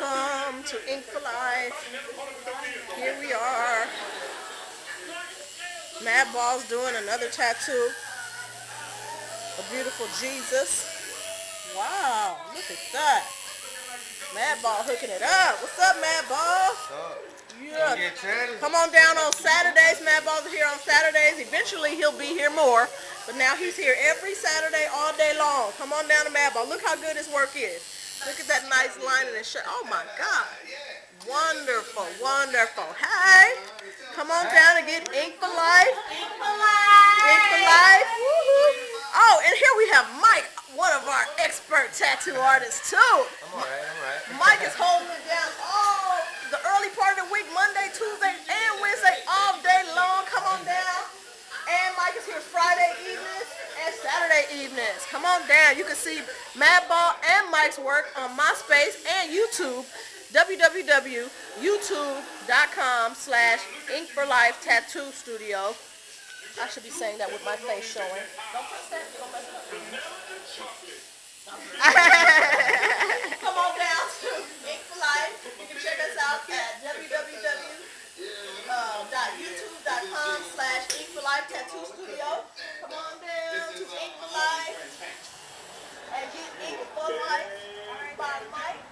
Welcome to Ink for Life. Here we are. Madball's doing another tattoo. A beautiful Jesus. Wow, look at that. Madball hooking it up. What's up, Madball? What's up? Yeah. Come on down on Saturdays. Madball's here on Saturdays. Eventually he'll be here more. But now he's here every Saturday all day long. Come on down to Madball. Look how good his work is. Look at that nice line in his shirt. Oh my God. Wonderful, wonderful. Hey, come on down and get Ink for Life. Ink for Life. Ink for Life. Woohoo. Oh, and here we have Mike, one of our expert tattoo artists too. I'm alright. Mike is holding it down all the early part of the week, Monday, Tuesday, and Wednesday, all day long. Come on down. And Mike is here Friday evenings and Saturday evenings. Come on down. You can see Madball and Mike's work on MySpace and YouTube. www.youtube.com/inkforlifetattoo studio. I should be saying that with my face showing. Don't touch that. Don't mess it up. Come on down to Ink for Life. You can check us out at www.youtube.com/inkforlifetattoo studio. Come on down to Ink for Life and get Ink for Life by Mike.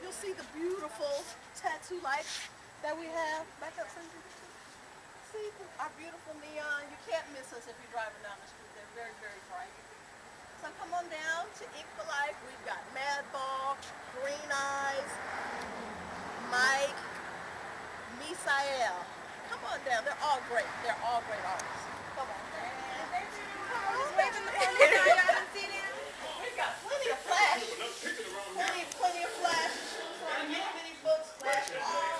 You'll see the beautiful tattoo lights that we have. Back up, Cindy. See our beautiful neon. You can't miss us if you're driving down the street. They're very, very bright. So come on down to Ink for Life. We've got Madball, Green Eyes, Mike, Misael. Come on down. They're all great. They're all great artists. Come on down. We've got plenty of flash. Plenty of flash. Many books, flash all